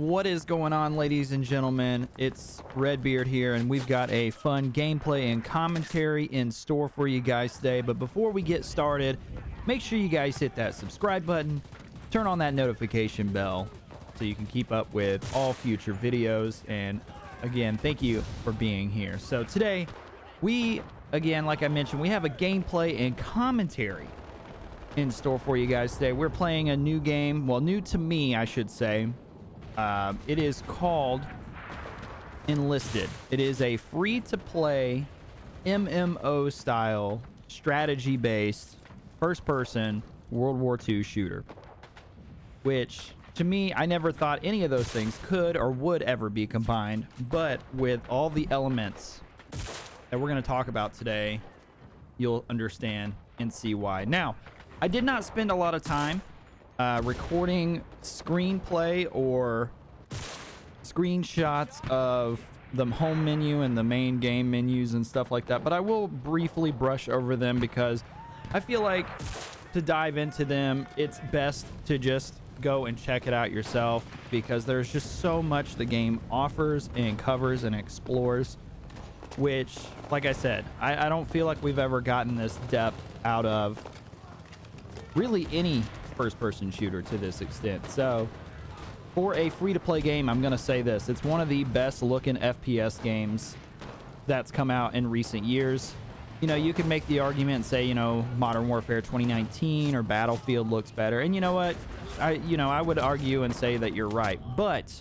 What is going on, ladies and gentlemen? It's Redbeard here, and we've got a fun gameplay and commentary in store for you guys today. But before we get started, make sure you guys hit that subscribe button, turn on that notification bell so you can keep up with all future videos. And again, thank you for being here. So today, again, like I mentioned, we have a gameplay and commentary in store for you guys today. We're playing a new game, well, new to me, I should say. It is called Enlisted. It is a free-to-play MMO style, strategy-based, first-person World War II shooter. Which, to me, I never thought any of those things could or would ever be combined. But with all the elements that we're going to talk about today, you'll understand and see why. Now, I did not spend a lot of time recording screenplay or screenshots of the home menu and the main game menus and stuff like that, but I will briefly brush over them because I feel like to dive into them, it's best to just go and check it out yourself, because there's just so much the game offers and covers and explores, which, like I said, I don't feel like we've ever gotten this depth out of really any first-person shooter to this extent. So for a free-to-play game, I'm gonna say this: it's one of the best looking FPS games that's come out in recent years. You know, you can make the argument and say, you know, Modern Warfare 2019 or Battlefield looks better, and you know what, I would argue and say that you're right, but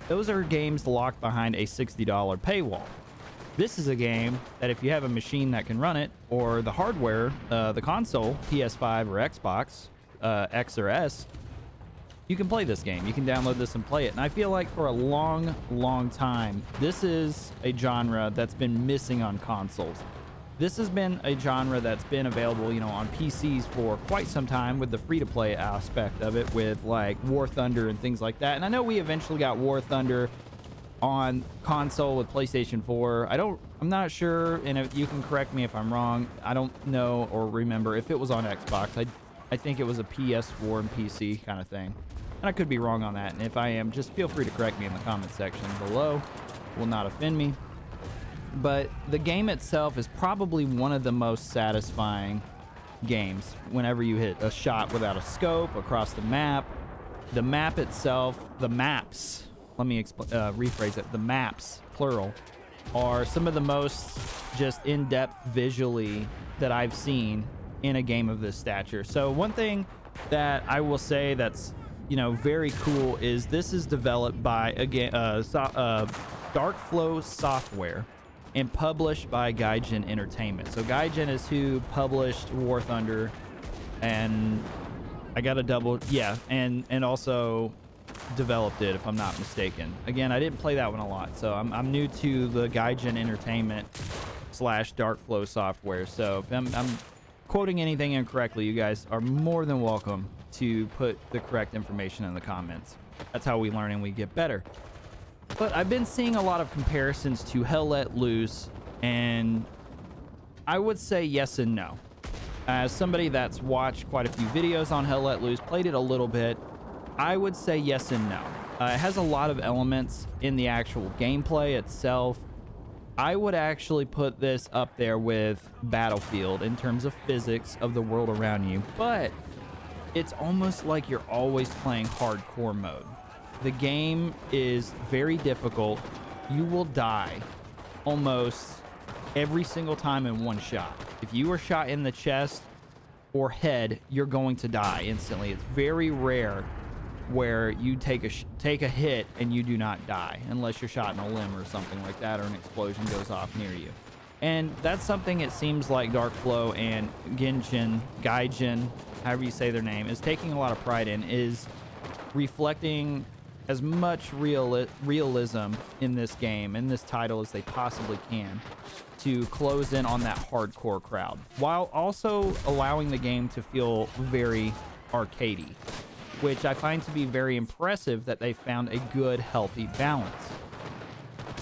those are games locked behind a $60 paywall. This is a game that if you have a machine that can run it, or the hardware, the console, PS5 or Xbox, X or S, you can play this game. You can download this and play it. And I feel like for a long time, this is a genre that's been missing on consoles. This has been a genre that's been available, you know, on PCs for quite some time, with the free-to-play aspect of it, with like War Thunder and things like that. And I know we eventually got War Thunder on console with PlayStation 4. I'm not sure, and if you can correct me if I'm wrong. I don't know or remember if it was on Xbox. I think it was a PS4 and PC kind of thing, and I could be wrong on that, and if I am, just feel free to correct me in the comment section below. It will not offend me. But the game itself is probably one of the most satisfying games whenever you hit a shot without a scope across the map. The map itself, the maps, let me rephrase it, the maps, plural, are some of the most just in-depth visually that I've seen in a game of this stature. So one thing that I will say that's, you know, very cool is this is developed by Dark Flow Software and published by Gaijin Entertainment. So Gaijin is who published War Thunder, and I got a and also developed it, if I'm not mistaken. Again, I didn't play that one a lot, so I'm new to the Gaijin Entertainment / Dark Flow Software. So if I'm quoting anything incorrectly, you guys are more than welcome to put the correct information in the comments. That's how we learn and we get better. But I've been seeing a lot of comparisons to Hell Let Loose, and I would say yes and no. As somebody that's watched quite a few videos on Hell Let Loose, played it a little bit, I would say yes and no. It has a lot of elements in the actual gameplay itself. I would actually put this up there with Battlefield in terms of physics of the world around you, but it's almost like you're always playing hardcore mode. The game is very difficult. You will die almost every single time in one shot. If you are shot in the chest or head, you're going to die instantly. It's very rare where you take a hit and you do not die, unless you're shot in a limb or something like that, or an explosion goes off near you. And that's something it seems like Dark Flow and Gaijin, however you say their name, is taking a lot of pride in, is reflecting as much realism in this game, in this title, as they possibly can, to close in on that hardcore crowd, while also allowing the game to feel very arcadey, which I find to be very impressive, that they found a good, healthy balance.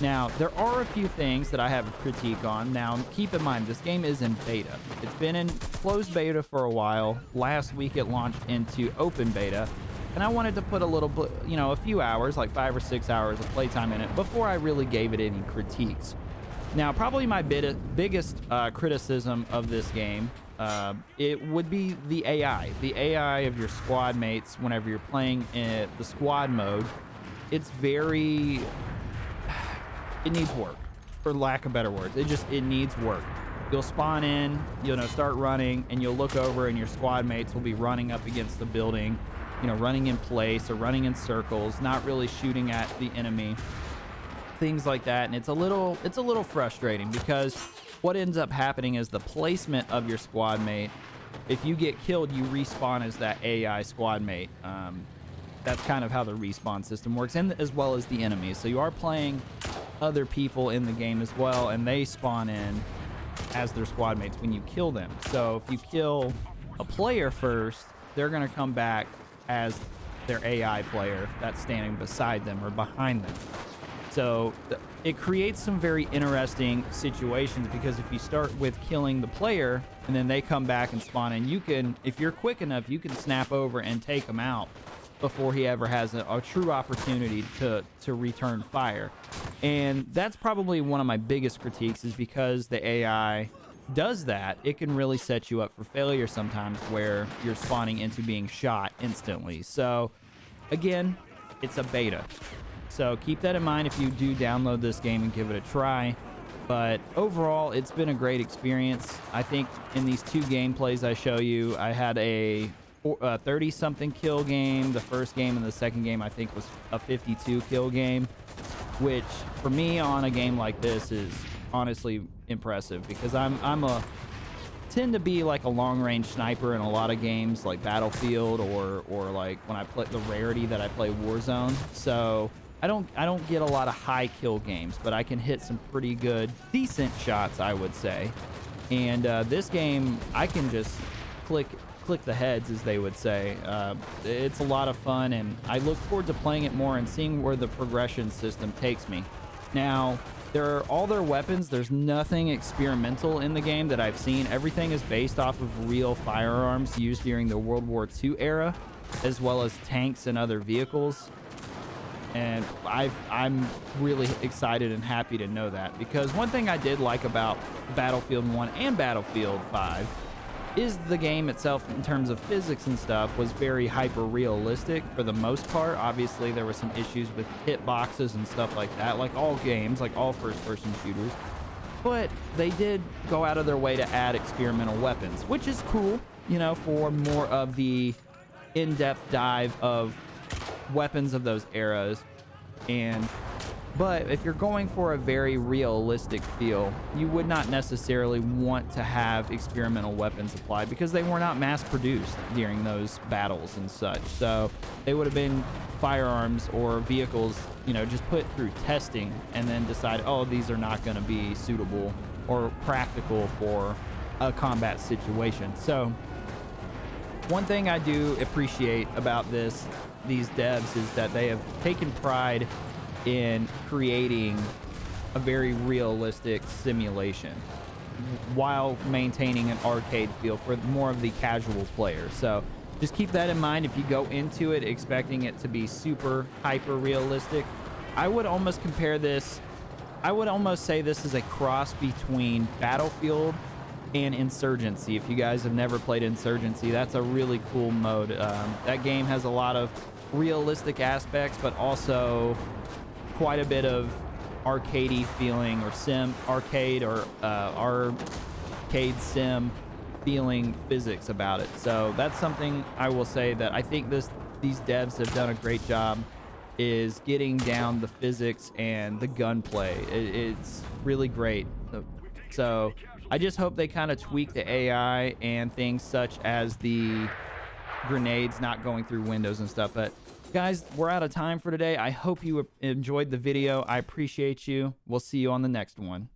Now, there are a few things that I have a critique on. Now, keep in mind, this game is in beta. It's been in closed beta for a while. Last week, it launched into open beta. and I wanted to put a little, you know, a few hours, like 5 or 6 hours of playtime in it before I really gave it any critiques. Now, probably my biggest criticism of this game, it would be the AI. The AI of your squad mates whenever you're playing in the squad mode. It's very... It needs work, for lack of better words. It needs work. You'll spawn in, you know, start running, and you'll look over and your squad mates will be running up against the building, you know, running in place or running in circles, not really shooting at the enemy. Things like that, and it's a little frustrating because what ends up happening is the placement of your squad mate. If you get killed, you respawn as that AI squad mate. That's kind of how the respawn system works, and as well as the enemies. So you are playing other people in the game as well, and they spawn in as their squad mates when you kill them. So if you kill a player first, they're going to come back as their AI player that's standing beside them or behind them. So it creates some very interesting situations, because if you start with killing the player and then they come back and spawn in, you can, if you're quick enough, you can snap over and take him out before he ever has a true opportunity to return fire. And that's probably one of my biggest critiques, is because the AI does that, it can really set you up for failure sometimes where you're spawning into being shot instantly. So again, it's a beta. So keep that in mind if you do download this game and give it a try. But overall, it's been a great experience. I think in these two gameplays I show you, I had a 30-something kill game. The first game, and the second game I think was a 52 kill game, which for me on a game like this is honestly impressive, because I tend to be like a long-range sniper in a lot of games like Battlefield or like when I play the rarity that I play Warzone. So I don't get a lot of high kill games, but I can hit some pretty good, decent shots, I would say. And this game, I can just click the heads, as they would say. It's a lot of fun, and I look forward to playing it more and seeing where the progression system takes me. Now, all their weapons, there's nothing experimental in the game that I've seen. Everything is based off of real firearms used during the World War II era, as well as tanks and other vehicles. And I'm really excited and happy to know that, because one thing I did like about Battlefield 1 and Battlefield 5 is the game itself, in terms of physics and stuff, was very hyper realistic for the most part. Obviously there were some issues with hitboxes and stuff like that, like all games, like all first-person shooters, but they did go out of their way to add experimental weapons, which is cool, you know, for more of the in-depth dive of weapons of those eras. But if you're going for a very realistic feel, you would not necessarily want to have experimental weapons applied, because they were not mass produced during those battles and such. So they would have been firearms or vehicles, you know, just put through testing and then decide, oh, these are not going to be suitable or practical for a combat situation. So one thing I do appreciate about these devs is that they have taken pride in creating a very realistic simulation while maintaining an arcade feel for more of the casual player. So just keep that in mind. If you go into it expecting it to be super hyper realistic, I would almost say this is a cross between Battlefield and Insurgency. If you guys have never played Insurgency, that's a really cool mode. That game has a lot of realistic aspects, but also quite a bit of arcadey feeling, or arcade sim feeling physics about it. So that's something I will say that I think these devs have done a great job, is getting down the physics and the gunplay. It's really great. So I just hope they kind of tweak the AI and things such as the grenades not going through windows and stuff. But guys, we're out of time for today. I hope you enjoyed the video. I appreciate you. We'll see you on the next one.